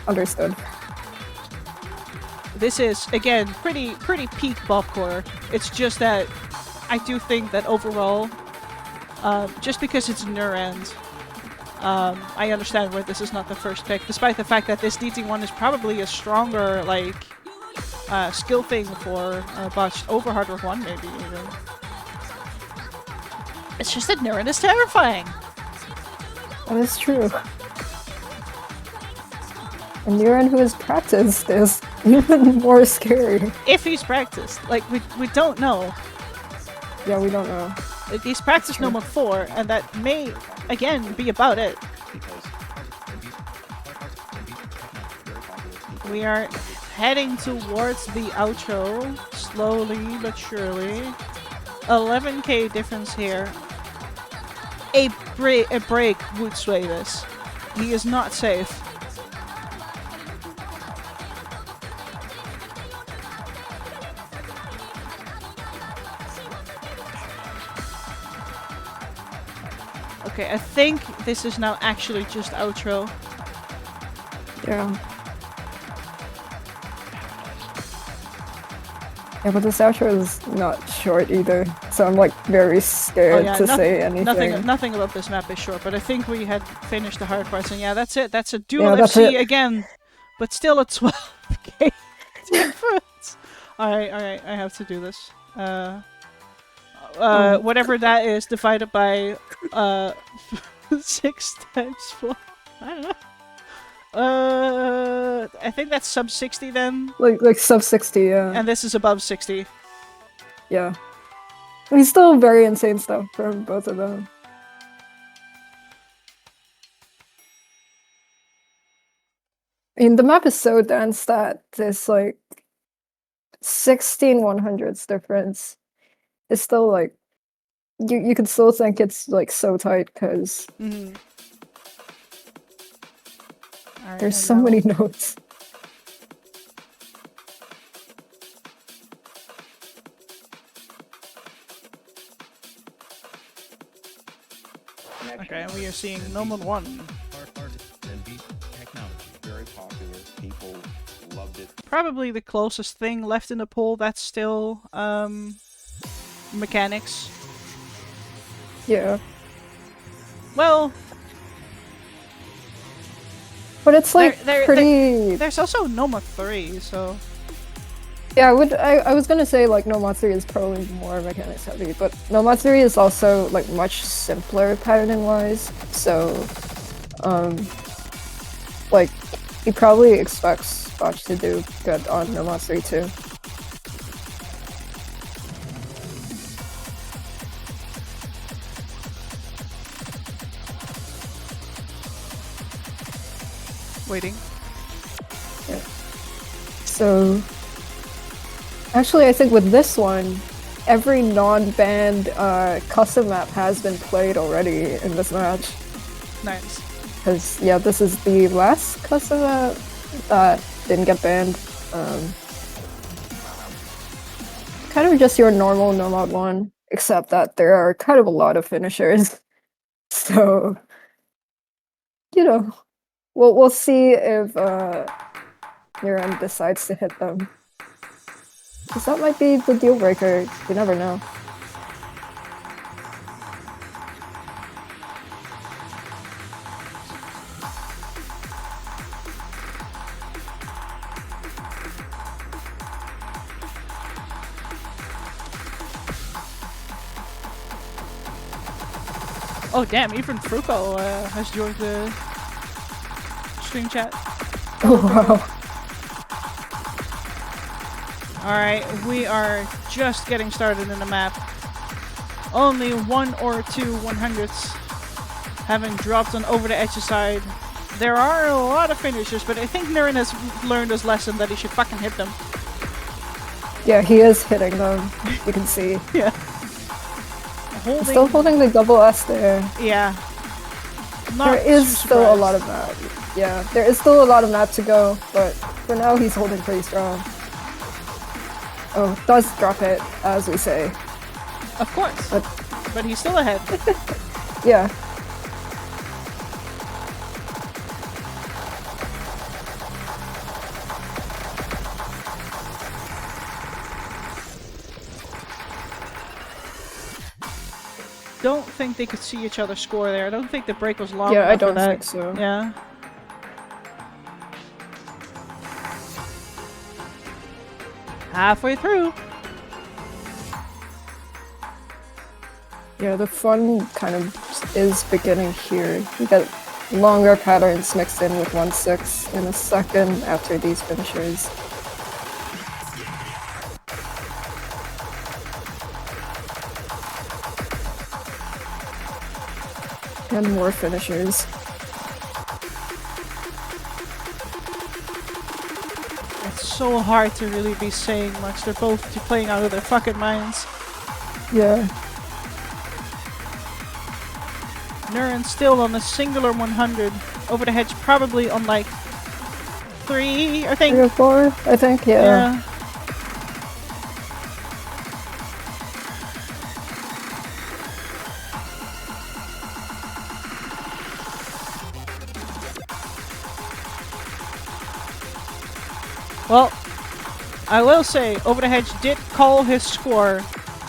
Understood. This is again pretty peak Bobcore. It's just that I do think that overall, just because it's Nurend, I understand why this is not the first pick, despite the fact that this DT1 is probably a stronger like skill thing for botched over Hard Rock 1 maybe even. It's just that Nurend is terrifying. That is true. And Nurend, who has practiced, is even more scary. If he's practiced, like we don't know. Yeah, we don't know. Like, he's practiced number 4, and that may again be about it. We are heading towards the outro, slowly but surely. 11k difference here. A break would sway this. He is not safe. Okay, I think this is now actually just outro. Yeah. Yeah, but this outro is not short either, so I'm like very scared to say anything. Nothing about this map is short, but I think we had finished the hard parts, and yeah, that's it. That's a dual that's FC it. again, but still a 12k difference. Alright, I have to do this. Whatever that is divided by 6 times 4. I don't know. I think that's sub 60 then. Like sub 60, yeah. And this is above 60. Yeah. I mean, still very insane stuff from both of them. I mean, the map is so dense that there's like 16 100s difference. It's still like you could still think it's like so tight because Mm-hmm. All right, there's and so now- many nodes. Okay, and we are seeing Nomad 1. Technology, very popular. People loved it. Probably the closest thing left in the pool that's still mechanics. Yeah, Well, but it's like There- pretty. there's also Nomad 3, so Yeah, I was gonna say like Nomatsuri is probably more mechanics heavy, but Nomatsuri is also like much simpler patterning wise. So, like he probably expects Botch to do good on Nomatsuri too. waiting. So, actually, I think with this one, every non-banned custom map has been played already in this match. Nice. Because, yeah, this is the last custom map that didn't get banned. Kind of just your normal Nomad one, except that there are kind of a lot of finishers. So, you know, we'll see if Nurend decides to hit them. Because that might be the deal breaker. You never know. Oh damn, even Fruko has joined the stream chat. Oh, wow. Alright, we are just getting started in the map. Only 1 or 2 100s having dropped on over the edge side. There are a lot of finishers, but I think Nurend has learned his lesson that he should fucking hit them. Yeah, he is hitting them. You can see. Yeah. Still holding the double S there. Yeah. Not There is too still a surprised. lot of map. Yeah, there is still a lot of map to go, but for now he's holding pretty strong. Oh, does drop it, as we say. Of course. But But he's still ahead. yeah. Don't think they could see each other score there. I don't think the break was long Yeah, I enough for don't that. think so. Yeah. Halfway through. Yeah, the fun kind of is beginning here. You get longer patterns mixed in with 1-6 in a second after these finishers. And more finishers. It's so hard to really be saying much. They're both playing out of their fucking minds. Yeah. Nurend still on a singular 100. Over the hedge probably on like 3, I think. 3 or 4, I think, yeah. Yeah. Well, I will say, Over the Hedge did call his score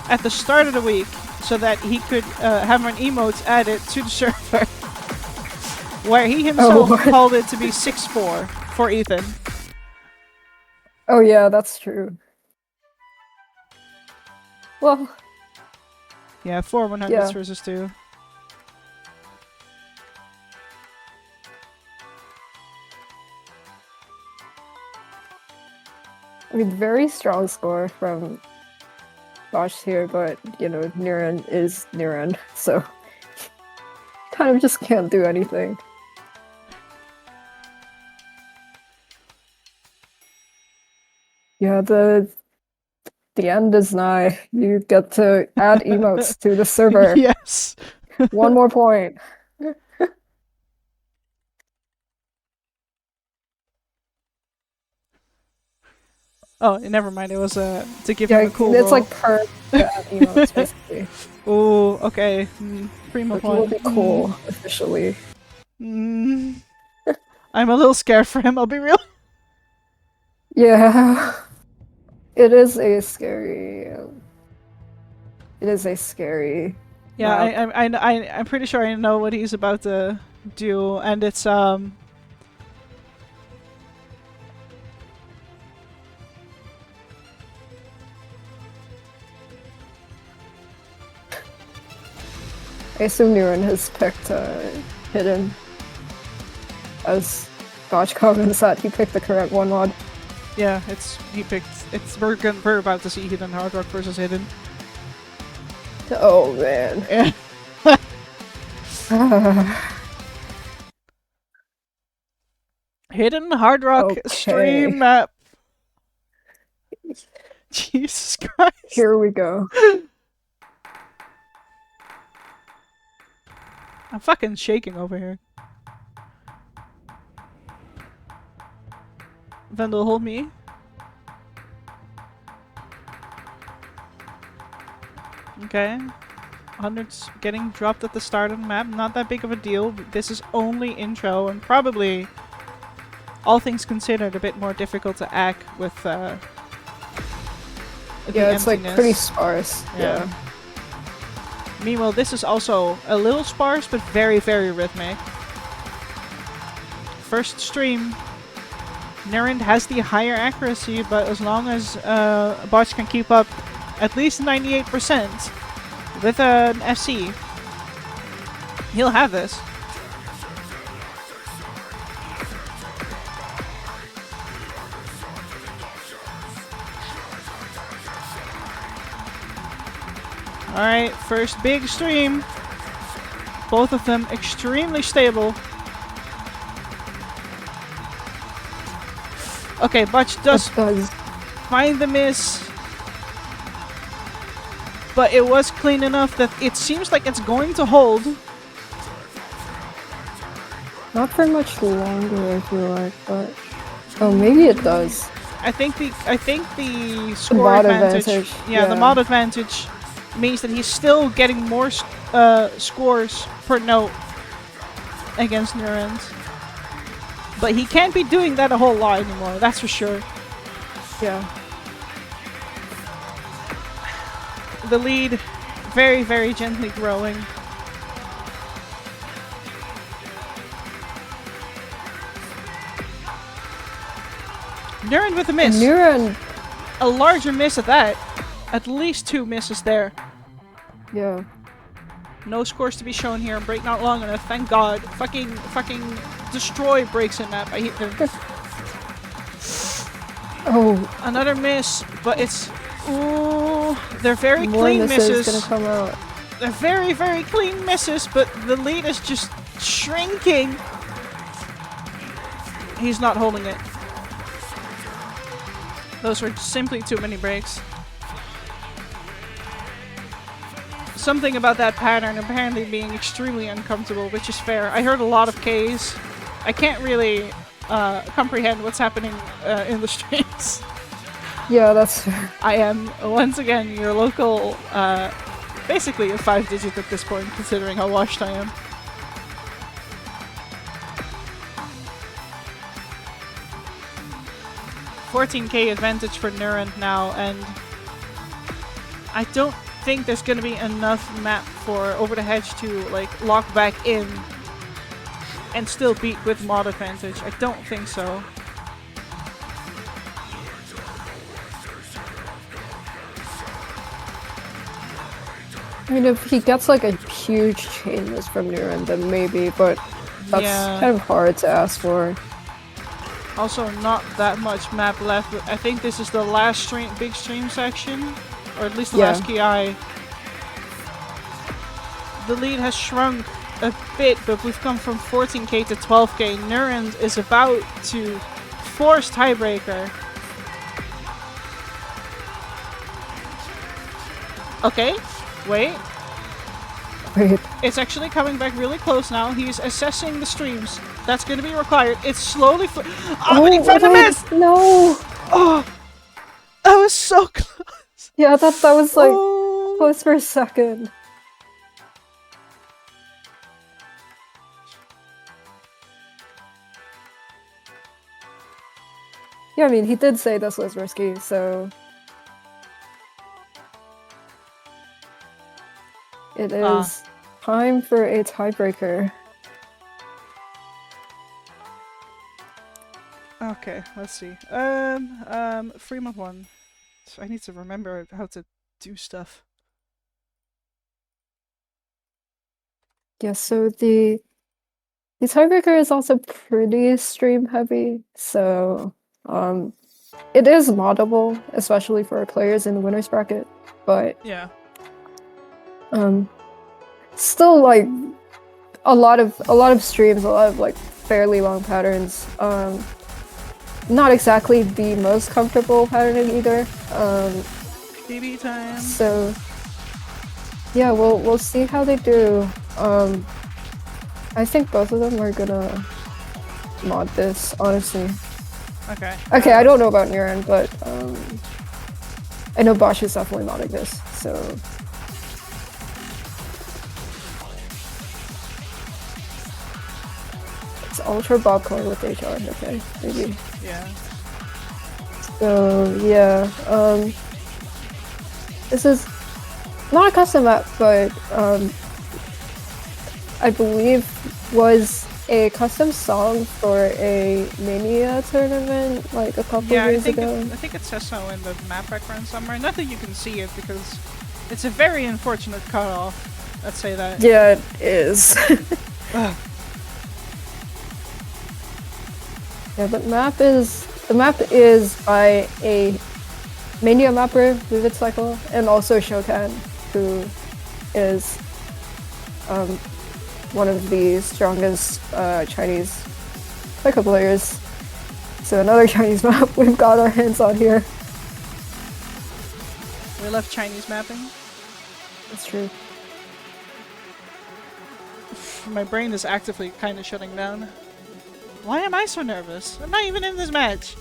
at the start of the week so that he could have an emote added to the server, where he himself what? called it to be 6-4 for Ethan. Oh yeah, that's true. Well, Yeah, 4 100s Yeah. versus 2. I mean, very strong score from Bosch here, but, you know, Nurend is Nurend, so kind of just can't do anything. Yeah, the end is nigh. You get to add emotes to the server. Yes. One more point. Oh, never mind. It was to give Yeah, him a cool it's roll. like per to add emotes basically. Oh, okay. Primo Like, he will point. be cool officially. I'm a little scared for him. I'll be real. Yeah, it is a scary. It is a scary. Yeah, map. I'm pretty sure I know what he's about to do, and it's I assume Nurend has picked hidden. As Gotch Coven said, he picked the correct one mod. yeah, we're about to see Hidden Hard Rock versus Hidden. Oh man. Yeah. Hidden Hard Rock Okay. stream map. Jesus Christ. Here we go. I'm fucking shaking over here. Vendel, hold me. Okay. Hundreds getting dropped at the start of the map. Not that big of a deal. This is only intro and probably, all things considered, a bit more difficult to act with the Yeah, it's like emptiness. pretty sparse. Yeah. Meanwhile, this is also a little sparse, but very, very rhythmic. First stream, Nurend has the higher accuracy, but as long as bots can keep up at least 98% with an FC, he'll have this. Alright, first big stream. Both of them extremely stable. Okay, Butch does find the miss. But it was clean enough that it seems like it's going to hold. Not for much longer, I feel like, but oh, maybe it does. I think the score mod advantage, advantage, yeah, the yeah. mod advantage means that he's still getting more scores per note against Nurend. But he can't be doing that a whole lot anymore, that's for sure. Yeah. The lead very, very gently growing. Nurend with a miss. Nurend, A larger miss at that. At least 2 misses there. yeah. No scores to be shown here. Break not long enough. Thank God. Fucking destroy breaks in map. I hate them. Oh, Another miss, but it's ooh. They're very more clean misses misses. gonna come out. They're very, very clean misses, but the lead is just shrinking. He's not holding it. Those were simply too many breaks. Something about that pattern apparently being extremely uncomfortable, which is fair. I heard a lot of Ks. I can't really comprehend what's happening in the streams. Yeah, that's fair. I am, once again, your local, basically a 5-digit at this point, considering how washed I am. $14K advantage for Nurend now, and I don't think there's gonna be enough map for Overdahedge to like lock back in and still beat with mod advantage. I don't think so. I mean, if he gets like a huge chain list from Nurend, then maybe, but that's Yeah. kind of hard to ask for. Also, not that much map left. I think this is the last big stream section, or at least the Yeah. last KI. The lead has shrunk a bit, but we've come from 14K to 12K. Nurend is about to force tiebreaker. Okay, wait. Wait. It's actually coming back really close now. He's assessing the streams. That's going to be required. It's slowly. Oh, but he found a wait, miss! no! Oh, that was so close. Yeah, that was like Oh. close for a second. Yeah, I mean, he did say this was risky, so... It is time for a tiebreaker. Okay, let's see. Fremont 1. I need to remember how to do stuff. Yeah, so the tiebreaker is also pretty stream heavy, so it is moddable, especially for players in the winners bracket, but Yeah. still like a lot of streams, a lot of like fairly long patterns. Not exactly the most comfortable patterning either. DB time. So yeah, we'll see how they do. I think both of them are gonna mod this, honestly. Okay. Okay, I don't know about Nurend, but I know Bosch is definitely modding this, so. It's Ultra Bobcorn with HR, okay, maybe. Yeah. So, yeah, this is not a custom map, but I believe was a custom song for a Mania tournament like a couple years ago. I think it says so in the map background somewhere. Not that you can see it because it's a very unfortunate cutoff. Let's say that. Yeah, it is. Yeah, but the map is by a Mania mapper, Vivid Cycle, and also Shokan, who is one of the strongest Chinese pickup players. So another Chinese map we've got our hands on here. We love Chinese mapping. That's true. My brain is actively kind of shutting down. Why am I so nervous? I'm not even in this match.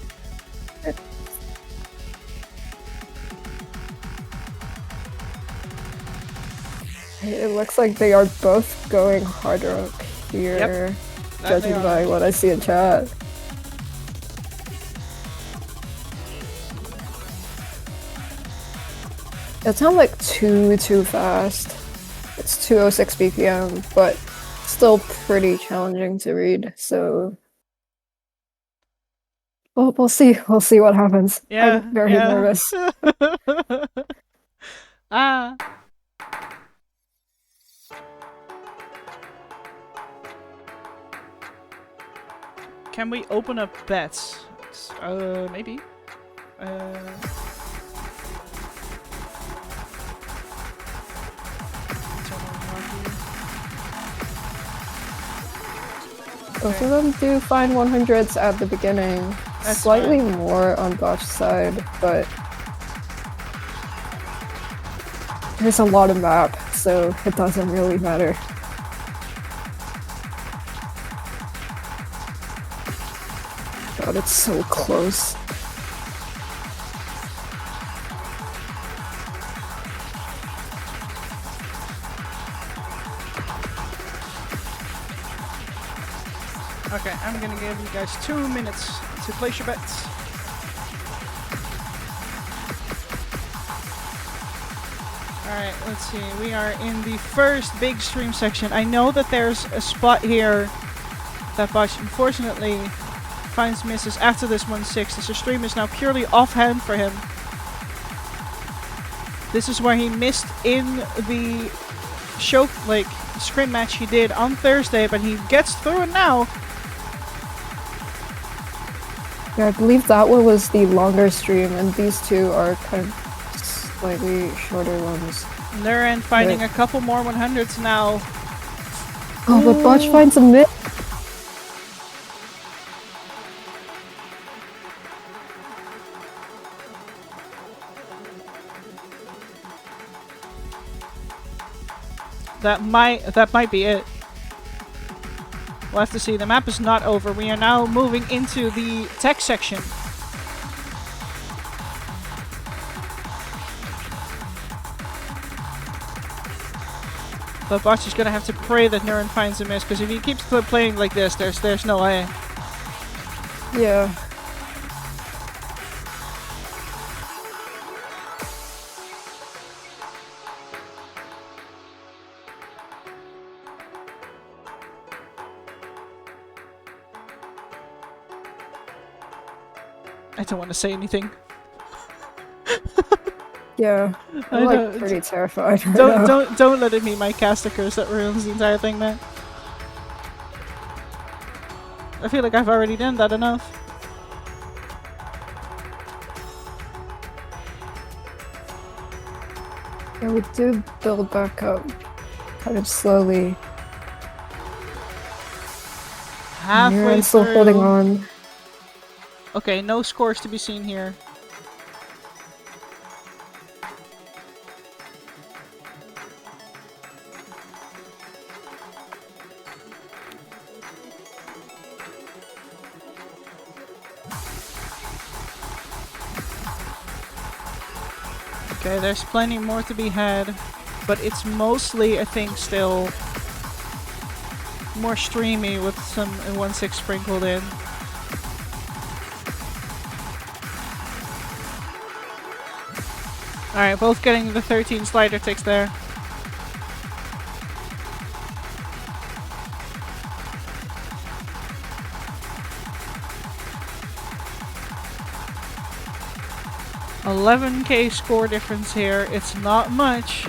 It looks like they are both going harder up here, judging by what I see in chat. It's not like too fast. It's 206 BPM, but still pretty challenging to read, so we'll see. We'll see what happens. Yeah, I'm very nervous. Ah. Can we open up bets? Maybe. Both of them do find 100s at the beginning. That's Slightly fine. more on Bosch's side, but there's a lot of map, so it doesn't really matter. God, it's so close. Okay, I'm gonna give you guys 2 minutes to place your bets. Alright, let's see. We are in the first big stream section. I know that there's a spot here that Bosch unfortunately finds misses after this 1/6. So stream is now purely offhand for him. This is where he missed in the show, like, scrim match he did on Thursday, but he gets through it now. Yeah, I believe that one was the longer stream, and these two are kind of slightly shorter ones. Nurend finding a couple more 100s now. Oh, but Bosch finds a miss. That might be it. We'll have to see. The map is not over. We are now moving into the tech section. But Botch is gonna have to pray that Nurend finds a miss, because if he keeps playing like this, there's no way. Yeah. I don't want to say anything. Yeah. I'm I know, like pretty terrified right now. Don't let it be my caster curse that ruins the entire thing, man. I feel like I've already done that enough. Yeah, we do build back up kind of slowly. Halfway Nuren's still through. holding on. Okay, no scores to be seen here. Okay, there's plenty more to be had, but it's mostly, I think, still more streamy with some 1-6 sprinkled in. Alright, both getting the 13 slider ticks there. $11K score difference here. It's not much.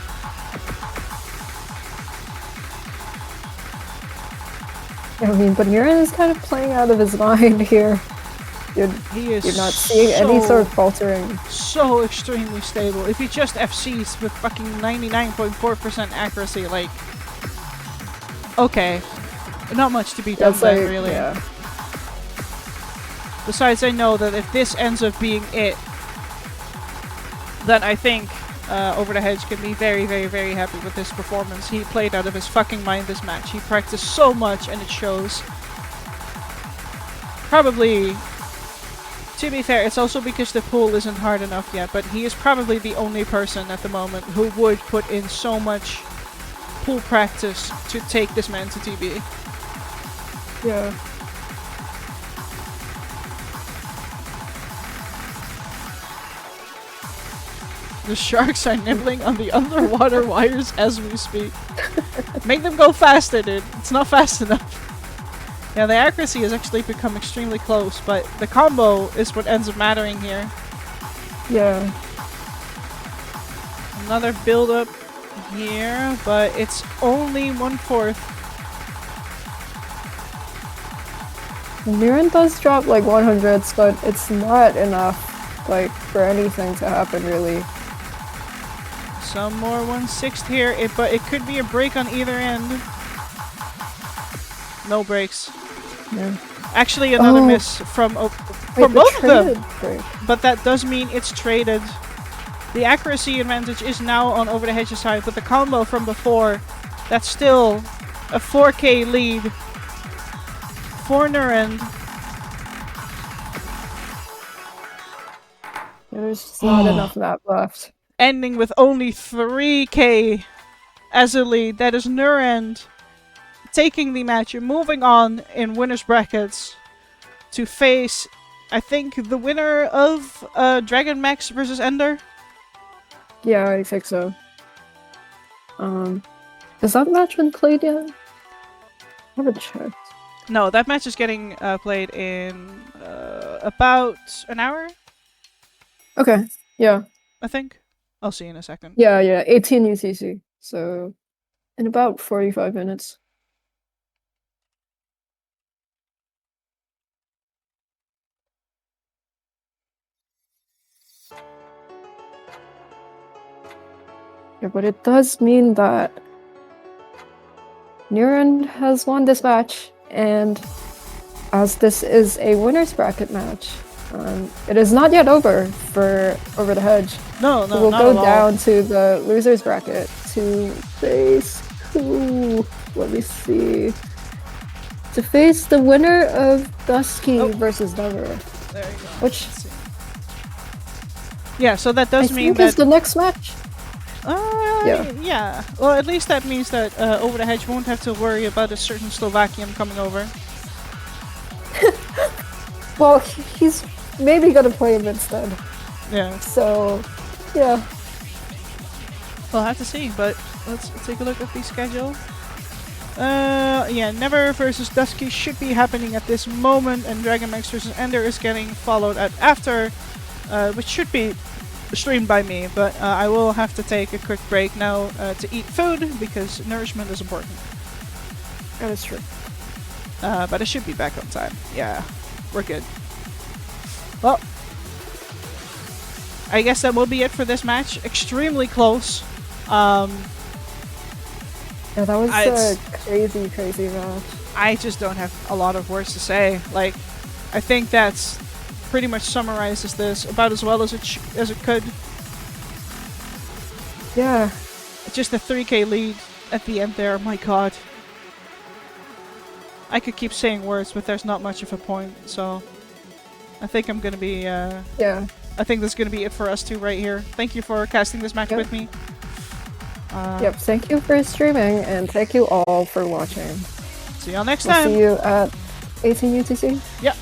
I mean, but Nurend is kind of playing out of his mind here. You're not seeing any sort of faltering. So extremely stable. If he just FCs with fucking 99.4% accuracy, like... Okay. Not much to be done then, really. Yeah. Besides, I know that if this ends up being it, then I think Overdahedge can be very, very, very happy with his performance. He played out of his fucking mind this match. He practiced so much and it shows. Probably, to be fair, it's also because the pool isn't hard enough yet, but he is probably the only person at the moment who would put in so much pool practice to take this man to TB. Yeah. The sharks are nibbling on the underwater wires as we speak. Make them go faster, dude. It's not fast enough. Yeah, the accuracy has actually become extremely close, but the combo is what ends up mattering here. Yeah. Another build-up here, but it's only 1/4. Nurend does drop like 100s, but it's not enough, like, for anything to happen, really. Some more 1/6 here, but it could be a break on either end. No breaks. Yeah. Actually, another miss from both of them. Break. But that does mean it's traded. The accuracy advantage is now on Overdahedge's side, but the combo from before, that's still a 4K lead for Nurend. There's just not enough map left. Ending with only 3K as a lead. That is Nurend taking the match and moving on in winners brackets to face, I think, the winner of Dragon Max versus Ender. Yeah, I think so. Has that match been played yet? I haven't checked. No, that match is getting played in about an hour, Okay, yeah. I think. I'll see in a second. Yeah, 18 UTC. So, in about 45 minutes. Yeah, but it does mean that Nurend has won this match, and as this is a winner's bracket match, it is not yet over for Overdahedge. No, We'll not go at all. down to the loser's bracket to face Ooh, let me see. To face the winner of Dusky versus Never, There you go. which Let's see. Yeah, so that I does mean think that. is the next match. Yeah. Yeah. Well, at least that means that Over the Hedge won't have to worry about a certain Slovakian coming over. Well, he's maybe gonna play him instead. Yeah. So, yeah. We'll have to see, but let's take a look at the schedule. Yeah, Never versus Dusky should be happening at this moment, and Dragon Max versus Ender is getting followed at after, which should be streamed by me, but I will have to take a quick break now to eat food, because nourishment is important. That is true. But I should be back on time. Yeah, we're good. Well, I guess that will be it for this match. Extremely close. Yeah, that was It's- a crazy, crazy match. I just don't have a lot of words to say. Like, I think that's pretty much summarizes this about as well as it could. Yeah. Just a 3K lead at the end there. My God. I could keep saying words, but there's not much of a point. So I think I'm gonna be. Yeah. I think that's gonna be it for us two right here. Thank you for casting this match Yep. with me. Yep. Thank you for streaming, and thank you all for watching. See y'all next We'll time. see you at 18 UTC. Yep.